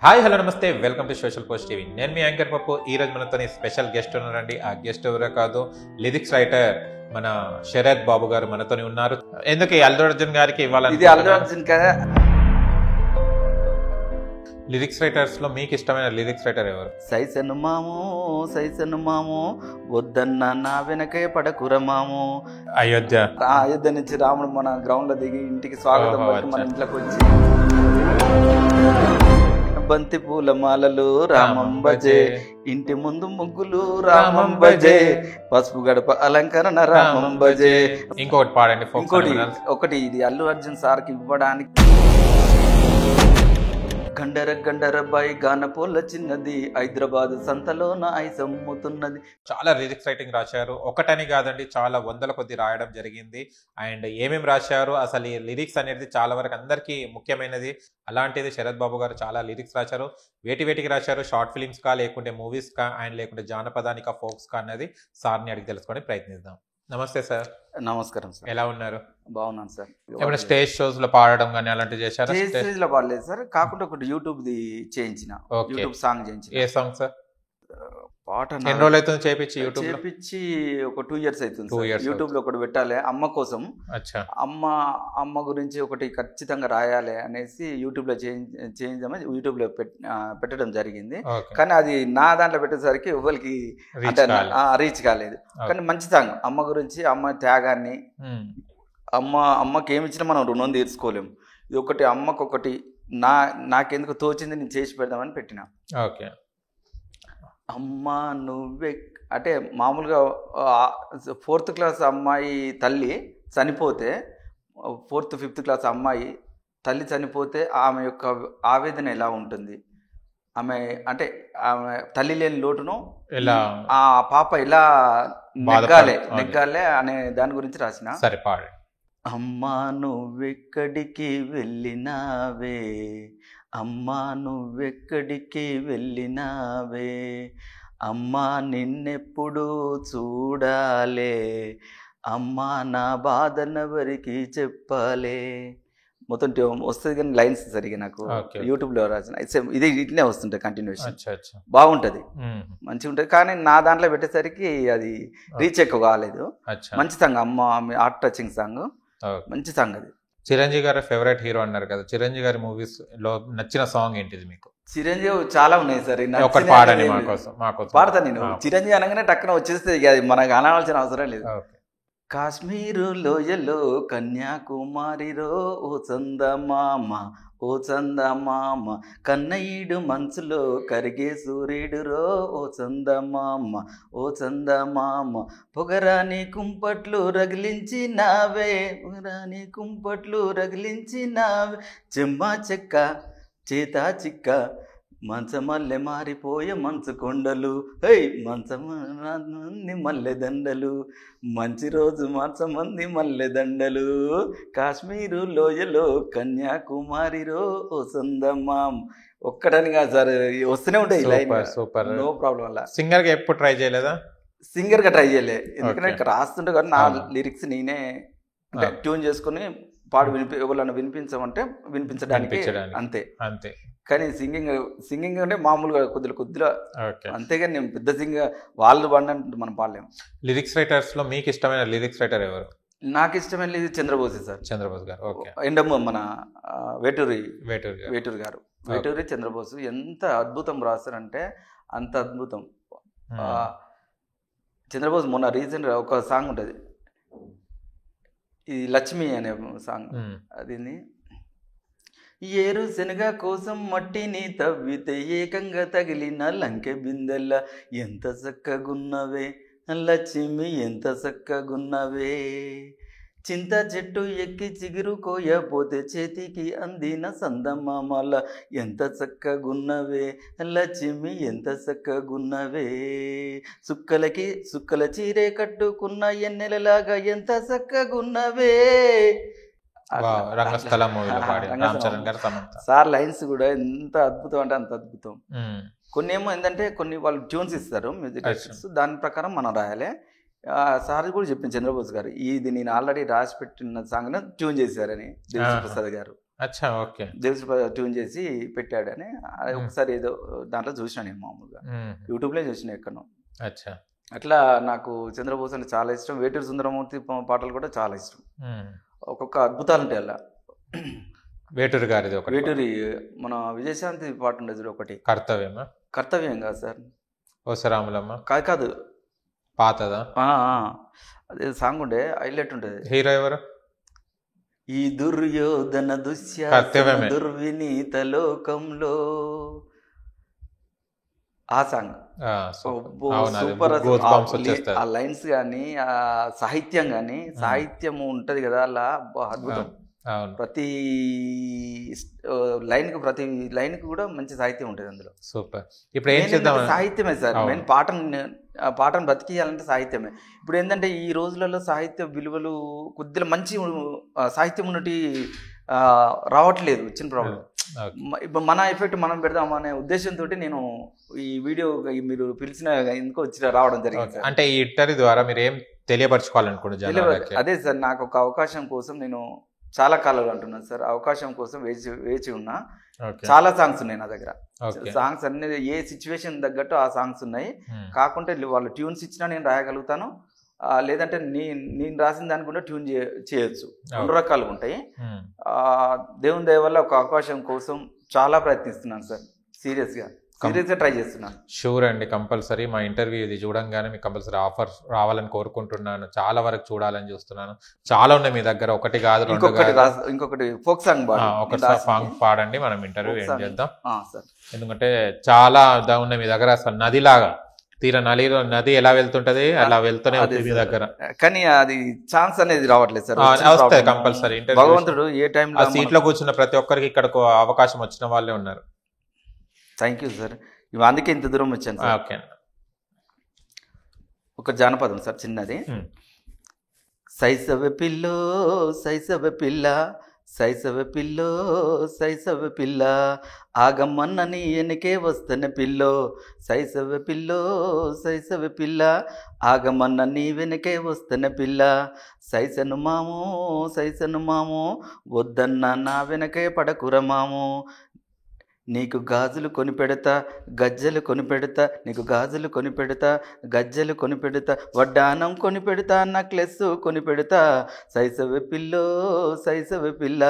Hi hello నమస్తే welcome to social post TV. నేను మీ యాంకర్ పప్పు. ఈ రోజు మనతో స్పెషల్ గెస్ట్ ఉన్నారండి. ఆ గెస్ట్ ఎవరో కాదు, లిరిక్స్ రైటర్ మన శరత్ బాబు గారు మనతోని ఉన్నారు. ఎందుకు అల్లు అర్జున్ గారికి ఇవ్వాలని లిరిక్స్ రైటర్స్ లో మీకు ఇష్టమైన లిరిక్స్ రైటర్ ఎవరు? సైసను మాము వద్దన్న నా వెనకే పడకుర మాము. అయోధ్య నుంచి రాముడు మన గ్రౌండ్ లో దిగి ఇంటికి స్వాగతం పలికి మన ఇంట్లోకి వచ్చి బంతి పూల మాలలు రామంబజే, ఇంటి ముందు ముగ్గులు రామంబజే, పసుపు గడప అలంకరణ రామంబజే. ఇంకోటి పాడండి. ఒకటి ఇది అల్లు అర్జున్ సార్కి ఇవ్వడానికి. గండర బాయి గానపోల చిన్నది, హైదరాబాద్ సంతలో నా ఐసమ్ముతున్నది. చాలా లిరిక్స్ రైటింగ్ రాశారు. ఒకటని కాదండి, చాలా వందల కొద్ది రాయడం జరిగింది. అండ్ ఏమేమి రాశారు, అసలు ఈ లిరిక్స్ అనేది చాలా వరకు అందరికీ ముఖ్యమైనది. అలాంటిది శరత్ బాబు గారు చాలా లిరిక్స్ రాశారు. వేటికి రాశారు? షార్ట్ ఫిలిమ్స్ కా, లేకుంటే మూవీస్ కా, అండ్ లేకుంటే జానపదానికా, ఫోక్స్ కా అన్నది సార్ని అడిగి తెలుసుకోవడానికి ప్రయత్నిద్దాం. నమస్తే సార్. నమస్కారం సార్. ఎలా ఉన్నారు? బాగున్నాను సార్. ఏమైనా స్టేజ్ షోస్ లో పాడడం కానీ అలాంటివి చేశారు? స్టేజ్ లో పాడలేదు సార్, కాకుండా ఒకటి యూట్యూబ్ ది చేయించిన, యూట్యూబ్ సాంగ్ చేయించిన. ఏ సాంగ్ సార్? పాట ఎన్ని రోజులు అవుతుంది చేపించి? యూట్యూబ్ చేపించి ఒక 2 years అవుతుంది. యూట్యూబ్ లో ఒకటి పెట్టాలి అమ్మ కోసం. అమ్మ గురించి ఒకటి ఖచ్చితంగా రాయాలి అనేసి యూట్యూబ్ లో చేయించామని యూట్యూబ్ లో పెట్టడం జరిగింది. కానీ అది నా దాంట్లో పెట్టేసరికి ఎవరికి రీచ్ కాలేదు. కానీ మంచి సాంగ్, అమ్మ గురించి, అమ్మ త్యాగాన్ని, అమ్మకి ఏమి ఇచ్చినా మనం రుణం తీర్చుకోలేము. ఇది ఒకటి అమ్మకొకటి నాకెందుకు తోచింది నేను చేసి పెడదామని పెట్టిన. ఓకే. అమ్మ నువ్వే అంటే మామూలుగా 4th class అమ్మాయి తల్లి చనిపోతే, 4th 5th class అమ్మాయి తల్లి చనిపోతే ఆమె యొక్క ఆవేదన ఎలా ఉంటుంది, ఆమె అంటే ఆమె తల్లి లేని లోటును ఆ పాప ఎలా నెగ్గాలే అనే దాని గురించి రాసిన. సరిపాడు. అమ్మా నువ్వెక్కడికి వెళ్ళినావే, అమ్మా నువ్వెక్కడికి వెళ్ళినావే, అమ్మా నిన్నెప్పుడు చూడాలే, అమ్మా నా బాధనెవరికి చెప్పాలే. మొత్తం వస్తుంది కానీ లైన్స్ సరిగా నాకు యూట్యూబ్ లో రాసిన ఇది ఇట్లనే వస్తుంటాయి కంటిన్యూషన్. బాగుంటది, మంచిగా ఉంటుంది. కానీ నా దాంట్లో పెట్టేసరికి అది రీచ్ ఎక్కువ కాలేదు. మంచి సాంగ్, అమ్మ హార్ట్ టచింగ్ సాంగ్, మంచి సాంగ్ అది. చిరంజీవి గారి ఫేవరెట్ హీరో అన్నారు కదా, చిరంజీవి గారి మూవీస్ లో నచ్చిన సాంగ్ ఏంటిది మీకు? చిరంజీవి చాలా ఉన్నాయి సార్. ఒకటి పాడండి పాడతా నేను. చిరంజీవి అనగానే టక్కున వచ్చేస్తే అది మనకు అనాల్సిన అవసరం లేదు. కాశ్మీరు లోయలో కన్యాకుమారిరో ఓ చందమామ, ఓ చందమామ, కన్నయ్యుడు మంచులో కరిగే సూర్యుడురో ఓ చందమామ, ఓ చందమామ, పొగరాని కుంపట్లు రగిలించినావే, పొగరాని కుంపట్లు రగిలించినావే, చెమ్మా చెక్క చేతా చిక్క, మంచమల్లె మారిపోయే మంచు కొండలు, హై మంచమంది మల్లెదండలు, మంచి రోజు మంచమంది మల్లెదండలు, కాశ్మీరు లోయలో కన్యాకుమారిరో ఓ సందమాం. ఒక్కటని కాదు సార్, వస్తూనే ఉంటాయి. Super, no problem. అలా సింగర్ గా ఎప్పుడు ట్రై చేయలేదా? సింగర్ గా ట్రై చేయలే, ఎందుకంటే రాస్తుంటే కానీ నా లిరిక్స్ నేనే అంటే ట్యూన్ చేసుకుని ఎవరన్నా వినిపించమంటే వినిపించడానికి అంతే. కానీ సింగింగ్ అంటే మామూలుగా కొద్దిగా అంతేగాని నేను పెద్ద సింగర్ వాళ్ళు పాడినట్టు మనం పాడలేము. లిరిక్స్ రైటర్స్ లో మీకు ఇష్టమైన లిరిక్స్ రైటర్ ఎవరు? నాకు ఇష్టమైన చంద్రబోస్ సార్. చంద్రబోస్ గారు. ఓకే. ఎండమ్మ మన వేటూరి గారు, వేటూరి చంద్రబోస్ ఎంత అద్భుతం రాస్తారంటే అంత అద్భుతం. చంద్రబోస్ మొన్న రీసెంట్ ఒక సాంగ్ ఉంటుంది, ఇది లక్ష్మి అనే సాంగ్. అది ఏరు శనగ కోసం మట్టిని తవ్వితే ఏకంగా తగిలిన లంకె బిందెల్ల, ఎంత చక్కగున్నవే లక్ష్మి, ఎంత చక్కగున్నవే, చింత చెట్టు ఎక్కి చిగురు కోయపోతే చేతికి అందిన సందమామల, ఎంత చక్కగున్నవే లక్ష్మి, ఎంత చక్కగున్నవే, సుక్కల చీరే కట్టుకున్న ఎన్నెలలాగా ఎంత చక్కగున్నవే. రంగస్థలం సార్ లైన్స్ కూడా ఎంత అద్భుతం అంటే అంత అద్భుతం. కొన్ని ఏమో ఏంటంటే కొన్ని వాళ్ళు ట్యూన్స్ ఇస్తారు, మ్యూజిక్ డైరెక్టర్స్, దాని ప్రకారం మనం రాయాలి. సార్ కూడా చెప్పింది చంద్రబోస్ గారు, ఇది నేను ఆల్రెడీ రాసి పెట్టిన సాంగ్ ట్యూన్ చేశారని, దేవిశ్రీ ప్రసాద్ గారు. అచ్చా ఓకే. దేవిశ్రీ ట్యూన్ చేసి పెట్టాడు అని ఒకసారి ఏదో దాంట్లో చూసినా నేను మామూలుగా యూట్యూబ్లో చూసిన ఎక్కడో. అచ్చా అట్లా నాకు చంద్రబోస్ అంటే చాలా ఇష్టం. వేటూరి సుందరమూర్తి పాటలు కూడా చాలా ఇష్టం. ఒక్కొక్క అద్భుతాలు ఉంటాయి అలా. వేటూరి గారిది ఒకటి, వేటూరి మన విజయశాంతి పాట ఉండేది చూడు ఒకటి, కర్తవ్యమా? కర్తవ్యం కాదు సార్, ఓసరాములమ్మ కాదు కాదు, పాతదా? అదే సాంగ్ ఉండే, హైలైట్ ఉంటుంది. హీరో ఎవరు? ఈ దుర్యోధన దుశ్శాసన దుర్వినీత లోకంలో, ఆ సాంగ్ సూపర్. ఆ లైన్స్ కానీ ఆ సాహిత్యం కానీ, సాహిత్యం ఉంటది కదా అలా అద్భుతం. ప్రతి లైన్ కి కూడా మంచి సాహిత్యం ఉంటుంది అందులో. సూపర్. ఇప్పుడు ఏం చేద్దాం, సాహిత్యమే సార్ మెయిన్. పాటను బ్రతికియాలంటే సాహిత్యమే. ఇప్పుడు ఏంటంటే ఈ రోజులలో సాహిత్య విలువలు కొద్దిగా మంచి సాహిత్యం ఉన్నటి రావట్లేదు, చిన్న ప్రాబ్లం. ఇప్పుడు మన ఎఫెక్ట్ మనం పెడదాం అనే ఉద్దేశంతో నేను ఈ వీడియో మీరు పిలిచిన ఎందుకో వచ్చి రావడం జరిగింది. అంటే ఈ ఇంటర్వ్యూ ద్వారా మీరు ఏం తెలియపరచుకోవాలనుకుంటున్నారు? అదే సార్, నాకు ఒక అవకాశం కోసం నేను చాలా కాలాలు అంటున్నాను సార్, అవకాశం కోసం వేచి ఉన్నా. చాలా సాంగ్స్ ఉన్నాయి నా దగ్గర. సాంగ్స్ అన్ని ఏ సిచ్యువేషన్ తగ్గట్టు ఆ సాంగ్స్ ఉన్నాయి. కాకుంటే వాళ్ళు ట్యూన్స్ ఇచ్చినా నేను రాయగలుగుతాను, లేదంటే నేను రాసిన దానికి కూడా ట్యూన్ చేయొచ్చు. 2 రకాలుగా ఉంటాయి. దేవుని దయ వల్ల ఒక అవకాశం కోసం చాలా ప్రయత్నిస్తున్నాను సార్, సీరియస్గా ట్రై చేస్తున్నాను. షూర్ అండి, కంపల్సరీ మా ఇంటర్వ్యూ ఇది చూడంగానే మీకు కంపల్సరీ ఆఫర్ రావాలని కోరుకుంటున్నాను. చాలా వరకు చూడాలని చూస్తున్నాను. చాలా ఉన్నాయి మీ దగ్గర, ఒకటి కాదు, ఇంకొకటి ఫోక్ సాంగ్, ఒక సాంగ్ పాడండి, మనం ఇంటర్వ్యూ ఏం చేద్దాం. ఎందుకంటే చాలా ఉన్నాయి మీ దగ్గర, అసలు నదిలాగా నది ఎలా వెళ్తుంటది అలా వెళ్తూనే మీ దగ్గర, కానీ అది ఛాన్స్ అనేది రావట్లేదు సార్. వస్తాయి కంపల్సరీ. భగవంతుడు ఏ టైంలో సీట్లో కూర్చున్న ప్రతి ఒక్కరికి ఇక్కడ అవకాశం వచ్చిన వాళ్ళే ఉన్నారు. థ్యాంక్ యూ సార్, అందుకే ఇంత దూరం వచ్చాను సార్. ఓకే, ఒక జానపదం సార్ చిన్నది. శైశవ పిల్లో శైశవ పిల్ల, శైశవ పిల్లో శైశవ పిల్ల, ఆగమ్మన్నని ఎనకే వస్తన పిల్లో, శైశవ పిల్లో శైశవ పిల్ల, ఆగమన్నని వెనకే వస్తన పిల్ల, శైశను మామో వద్దన్న నా వెనకే పడకుర మామో, నీకు గాజులు కొనిపెడతా గజ్జలు కొనిపెడతా, నీకు గాజులు కొనిపెడతా గజ్జలు కొనిపెడతా, వడ్డానం కొనిపెడతా నెక్లెస్ కొనిపెడతా, శైశవ పిల్లో శైశవ పిల్ల,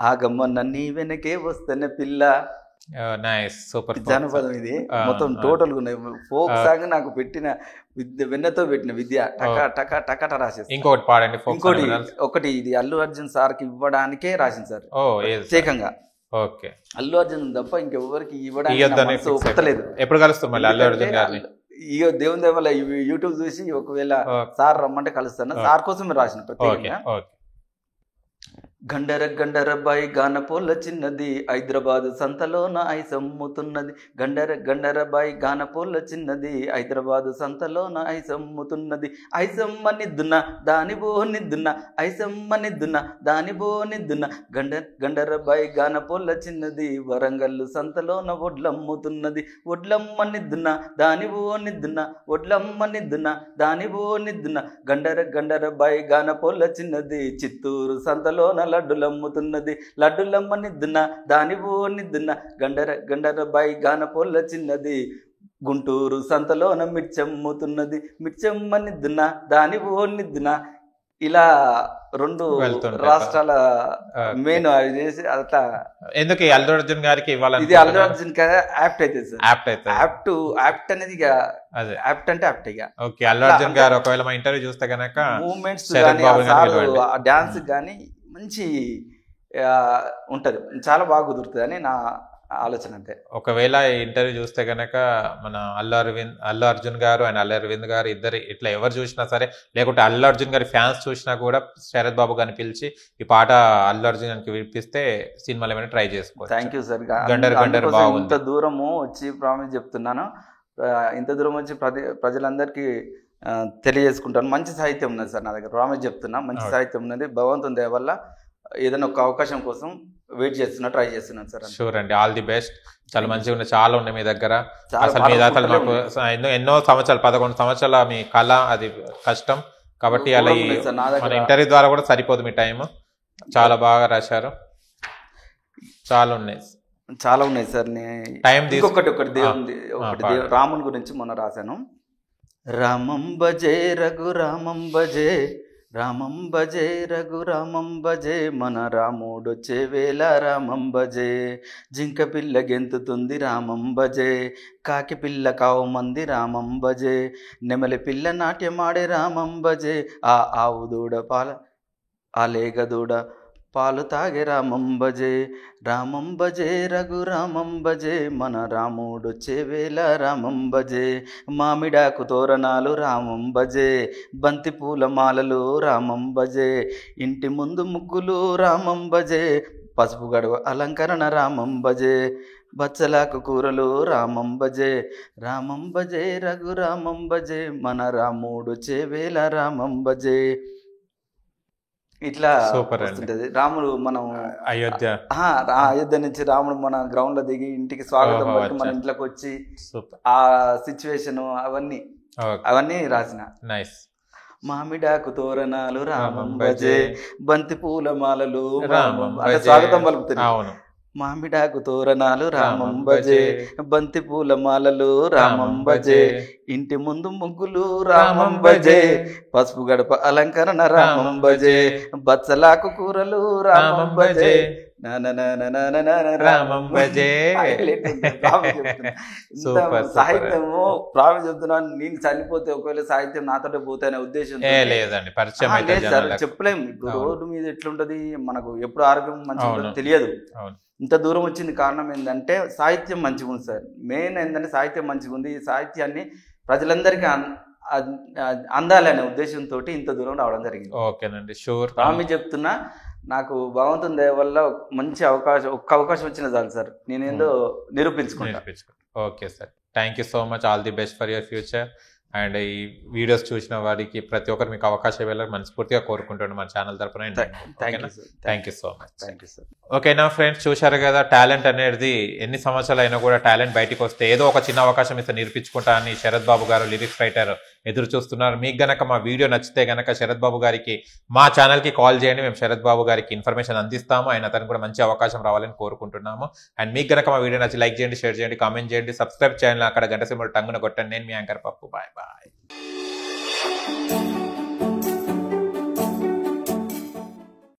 ఆగమ్మన్న నీ వెనకే వస్తన పిల్ల. జానపదం ఇది మొత్తం టోటల్ గా ఉన్నాయి. ఫోక్ సాంగ్ నాకు పెట్టిన వెన్నతో పెట్టిన విద్య టక టక రాసేసి. ఇంకోటి పాడండి. ఒకటి ఇది అల్లు అర్జున్ సార్కి ఇవ్వడానికే రాసింది సార్ ప్రత్యేకంగా. ఓకే, అల్లు అర్జున్ తప్ప ఇంకెవరికి ఇవ్వడానికి ఒప్పలేదు. ఎప్పుడు కలుస్తాం మళ్ళీ అల్లు అర్జున్ గారిని? ఇక దేవుని దేవల యూట్యూబ్ చూసి ఒకవేళ సార్ రమ్మంటే కలుస్తాను. సార్ కోసం రాసిన ప్రత్యేకంగా. గండర గండరబాయి గానపోల చిన్నది, హైదరాబాద్ సంతలోన ఐసమ్ముతున్నది, గండర గండరబాయి గానపోల చిన్నది, హైదరాబాద్ సంతలోన ఐసమ్ముతున్నది, ఐసమ్మ నిద్దున దాని బో నిద్దున, ఐసమ్మ నిద్దున దాని బో నిద్దున, గండరబాయి గానపోల చిన్నది, వరంగల్లు సంతలోన ఒడ్లమ్ముతున్నది, ఒడ్లమ్మ నిద్దున దాని బో నిద్దున, ఒడ్లమ్మ నిద్దున దాని బో నిద్దున, గండర గండరబాయి గానపోల చిన్నది, చిత్తూరు సంతలోన లడ్డులమ్ముతున్నది, లడ్డులమ్మ నిద్దున దాని బో నిద్దున, గండర బాయి గానపోల్ల చిన్నది, గుంటూరు సంతలోన మిర్చమ్ముతున్నది, మిర్చమ్మ నిద్దున దాని బో నిద్దున. ఇలా 2 రాష్ట్రాల మెయిన్ చేసి అట్లా. ఎందుకు అల్లు అర్జున్ గారికి ఇవ్వాలి? ఇది అల్లు అర్జున్ యాప్ట్ అయితే సార్, యాప్ట్ అనేది యాప్ట్ అంటే యాప్ట్. ఇక ఓకే, అల్లు అర్జున్ గారు ఒకవేళ మా ఇంటర్వ్యూ చూస్తే కనుక మూవ్మెంట్స్ కానీ డాన్స్ కానీ మంచి ఉంటది, చాలా బాగా కుదురుతుంది అని నా ఆలోచన. అంతే. ఒకవేళ ఈ ఇంటర్వ్యూ చూస్తే కనుక మన అల్లు అర్జున్ గారు అండ్ అల్లు అరవింద్ గారు ఇద్దరు ఇట్లా ఎవరు చూసినా సరే, లేకుంటే అల్లు అర్జున్ గారి ఫ్యాన్స్ చూసినా కూడా శరత్ బాబు గారిని పిలిచి ఈ పాట అల్లు అర్జున్ గారికి వినిపిస్తే సినిమాలు ఏమైనా ట్రై చేసుకోవచ్చు. Thank you sir. గండర్ బాగుంది. ఇంత దూరము వచ్చి ప్రామిస్ చెప్తున్నాను, ఇంత దూరం వచ్చి ప్రజలందరికీ తెలియజేసుకుంటాను. మంచి సాహిత్యం ఉన్నది సార్ నా దగ్గర, ప్రామిస్ చెప్తున్నా. మంచి సాహిత్యం ఉన్నది. భగవంతుని దయ వల్ల ఏదైనా ఒక అవకాశం కోసం వెయిట్ చేస్తున్నా, ట్రై చేస్తున్నాను సార్. షూర్ అండి, ఆల్ ది బెస్ట్. చాలా మంచిగా ఉన్నాయి, చాలా ఉన్నాయి మీ దగ్గర. అసలు మీ దాతలు మాకు ఎన్నో సంవత్సరాలు 11 సంవత్సరాల మీ కళ, అది కష్టం కాబట్టి అలా మన ఇంటర్వ్యూ ద్వారా కూడా సరిపోదు మీ టైం. చాలా బాగా రాశారు. చాలా ఉన్నాయి సార్. టైం ఒకటి దేవుని రాముని గురించి మొన్న రాశాను. రామం భజే రఘురామం భజే, రామం భజే రఘురామం భజే, మన రాముడొచ్చే వేళ రామం భజే. జింక పిల్ల గెంతుతుంది రామం భజే, కాకి పిల్ల కావు మంది రామం భజే, నెమలి పిల్ల నాట్యమాడే రామం భజే, ఆ ఆవు దూడ ఆ లేగ దూడ పాలు తాగే రామం భజే. రామం భజే రఘురామం భజే, మన రాముడొచ్చే వేళ రామం భజే. మామిడాకు తోరణాలు రామం భజే, బంతి పూల మాలలు రామం భజే, ఇంటి ముందు ముగ్గులు రామం భజే, పసుపు గడవ అలంకరణ రామం భజే, బచ్చలాకు కూరలు రామం భజే. రామం భజే రఘురామం భజే, మన రాముడొచ్చే వేళ రామం భజే. ఇట్లా వస్తుంటది. రాముడు మనం అయోధ్య నుంచి రాముడు మన గ్రౌండ్ లో దిగి ఇంటికి స్వాగతం పలికి మన ఇంట్లోకి వచ్చి ఆ సిచ్యువేషన్ అవన్నీ రాసిన. మామిడాకు తోరణాలు రామం భజే, బంతి పూల మాలలు అంటే స్వాగతం పలుకుతుంది. మామిడాకు తోరణాలు రామం భజే, బంతి పూల మాలలు రామం భజే, ఇంటి ముందు ముగ్గులు రామం భజే, పసుపు గడప అలంకరణ రామం భజే, బచ్చలాకు కూరలు రామం భజే, రామం భజే. సాహిత్యము ప్రాబ్లం చెప్తున్నాను. నేను చనిపోతే ఒకవేళ సాహిత్యం నాతోటే పోతానే ఉద్దేశం లేదండి, పరిచయం చెప్పలేము. ఇప్పుడు రోడ్డు మీద ఎట్లుంటది, మనకు ఎప్పుడు ఆరోగ్యం మంచిగా తెలియదు. ఇంత దూరం వచ్చింది కారణం ఏంటంటే సాహిత్యం మంచిగా ఉంది సార్. మెయిన్ ఏంటంటే సాహిత్యం మంచిగా ఉంది. ఈ సాహిత్యాన్ని ప్రజలందరికీ అందాలనే ఉద్దేశంతో ఇంత దూరం రావడం జరిగింది. ఓకేనండి, షూర్. రామి చెప్తున్నా, నాకు భగవంతుని దయ వల్ల మంచి అవకాశం వచ్చిన చాలు సార్, నేనేందో నిరూపించుకుంటా. Okay sir, thank you so much. All the best for your future. And ఈ వీడియోస్ చూసిన వారికి ప్రతి ఒక్కరు మీకు అవకాశం ఇవ్వాలని మనస్ఫూర్తిగా కోరుకుంటున్నాను మన ఛానల్ తరఫున. Thank you so much. ఓకేనా ఫ్రెండ్స్, చూశారు కదా, టాలెంట్ అనేది ఎన్ని సంవత్సరాలు అయినా కూడా టాలెంట్ బయటకు వస్తే ఏదో ఒక చిన్న అవకాశం ఇస్తే నేర్పించుకుంటా అని శరత్ బాబు గారు లిరిక్స్ రైటర్ ఎదురు చూస్తున్నారు. మీకు గనక మా వీడియో నచ్చితే గనక శరత్ బాబు గారికి మా ఛానల్కి కాల్ చేయండి. మేము శరత్ బాబు గారికి ఇన్ఫర్మేషన్ అందిస్తాము. ఆయన అతను కూడా మంచి అవకాశం రావాలని కోరుకుంటున్నాము. అండ్ మీకు గనక మా వీడియో నచ్చి లైక్ చేయండి, షేర్ చేయండి, కామెంట్ చేయండి, సబ్స్క్రైబ్ చేయండి, అక్కడ గంట సింబల్ టంగున కొట్టండి. నేను మీ యాంకర్ పప్పు. Bye bye.